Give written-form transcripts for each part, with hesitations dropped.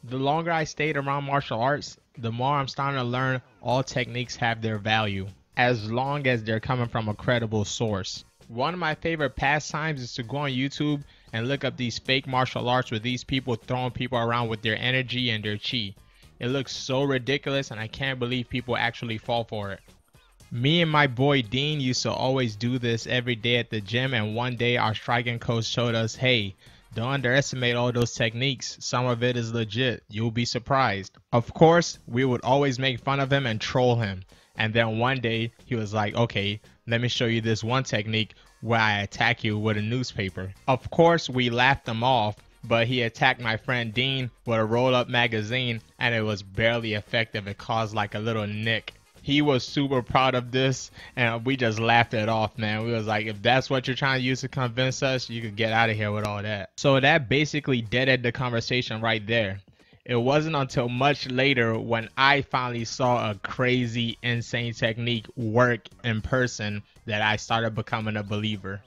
The longer I stayed around martial arts, the more I'm starting to learn all techniques have their value, as long as they're coming from a credible source. One of my favorite pastimes is to go on YouTube and look up these fake martial arts with these people throwing people around with their energy and their chi. It looks so ridiculous and I can't believe people actually fall for it. Me and my boy Dean used to always do this every day at the gym, and one day our striking coach showed us, hey, don't underestimate all those techniques. Some of it is legit. You'll be surprised. Of course, we would always make fun of him and troll him. And then one day he was like, okay, let me show you this one technique where I attack you with a newspaper. Of course, we laughed him off, but he attacked my friend Dean with a roll-up magazine and it was barely effective. It caused like a little nick. He was super proud of this and we just laughed it off, man. We was like, if that's what you're trying to use to convince us, you could get out of here with all that. So that basically deaded the conversation right there. It wasn't until much later when I finally saw a crazy, insane technique work in person that I started becoming a believer.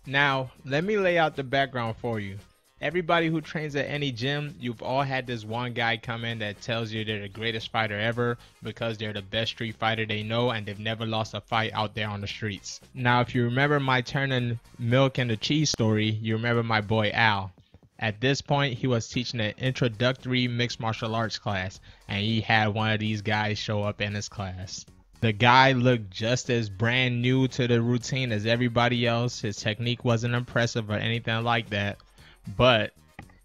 Now, let me lay out the background for you. Everybody who trains at any gym, you've all had this one guy come in that tells you they're the greatest fighter ever because they're the best street fighter they know and they've never lost a fight out there on the streets. Now, if you remember my turning milk into cheese story, you remember my boy Al. At this point, he was teaching an introductory mixed martial arts class, and he had one of these guys show up in his class. The guy looked just as brand new to the routine as everybody else. His technique wasn't impressive or anything like that, but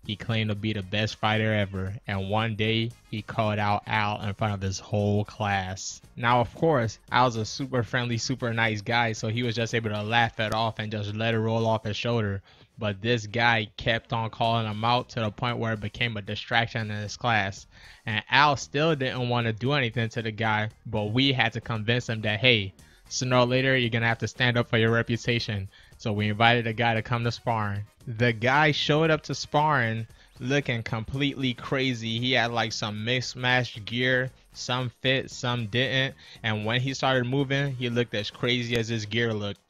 he claimed to be the best fighter ever, and one day he called out Al in front of his whole class. Now, of course, Al's a super friendly, super nice guy, so he was just able to laugh it off and just let it roll off his shoulder. But this guy kept on calling him out to the point where it became a distraction in his class. And Al still didn't want to do anything to the guy, but we had to convince him that, hey, sooner or later you're going to have to stand up for your reputation. So we invited the guy to come to sparring. The guy showed up to sparring looking completely crazy. He had like some mismatched gear. Some fit, some didn't. And when he started moving, he looked as crazy as his gear looked.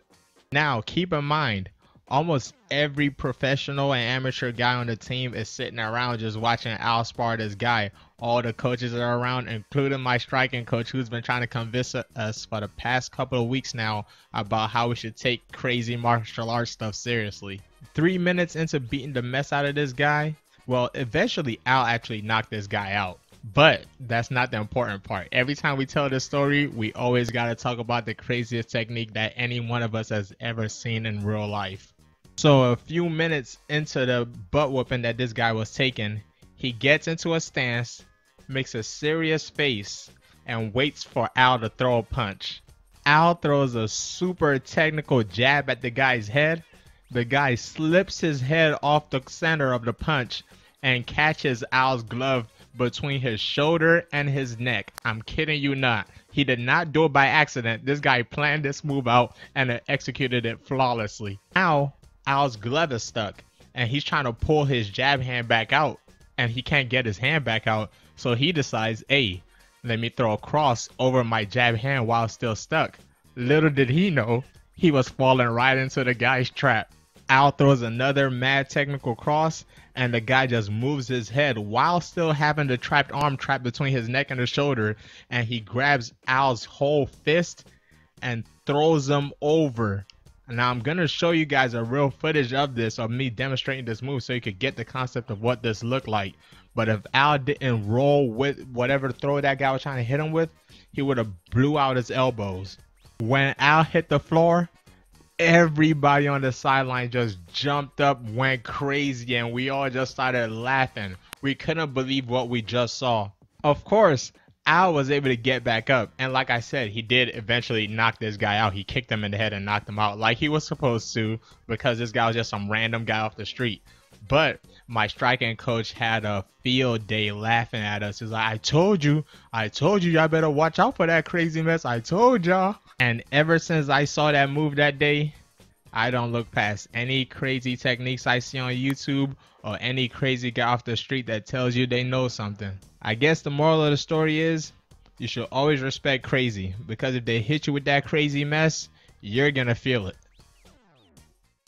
Now, keep in mind, almost every professional and amateur guy on the team is sitting around just watching Al spar this guy. All the coaches are around, including my striking coach, who's been trying to convince us for the past couple of weeks now about how we should take crazy martial arts stuff seriously. 3 minutes into beating the mess out of this guy, well, eventually Al actually knocked this guy out. But that's not the important part. Every time we tell this story, we always got to talk about the craziest technique that any one of us has ever seen in real life. So a few minutes into the butt whooping that this guy was taking, he gets into a stance, makes a serious face, and waits for Al to throw a punch. Al throws a super technical jab at the guy's head. The guy slips his head off the center of the punch and catches Al's glove between his shoulder and his neck. I'm kidding you not. He did not do it by accident. This guy planned this move out and executed it flawlessly. Now, Al's glove is stuck and he's trying to pull his jab hand back out and he can't get his hand back out. So he decides, hey, let me throw a cross over my jab hand while still stuck. Little did he know, he was falling right into the guy's trap. Al throws another mad technical cross and the guy just moves his head while still having the trapped arm trapped between his neck and his shoulder, and he grabs Al's whole fist and throws him over. Now I'm gonna show you guys a real footage of this, of me demonstrating this move so you could get the concept of what this looked like. But if Al didn't roll with whatever throw that guy was trying to hit him with, he would have blew out his elbows. When Al hit the floor, everybody on the sideline just jumped up, went crazy, and we all just started laughing. We couldn't believe what we just saw. Of course, Al was able to get back up, and like I said, he did eventually knock this guy out. He kicked him in the head and knocked him out like he was supposed to, because this guy was just some random guy off the street. But my striking coach had a field day laughing at us. He's like, I told you, y'all better watch out for that crazy mess. I told y'all. And ever since I saw that move that day, I don't look past any crazy techniques I see on YouTube or any crazy guy off the street that tells you they know something. I guess the moral of the story is you should always respect crazy, because if they hit you with that crazy mess, you're gonna feel it.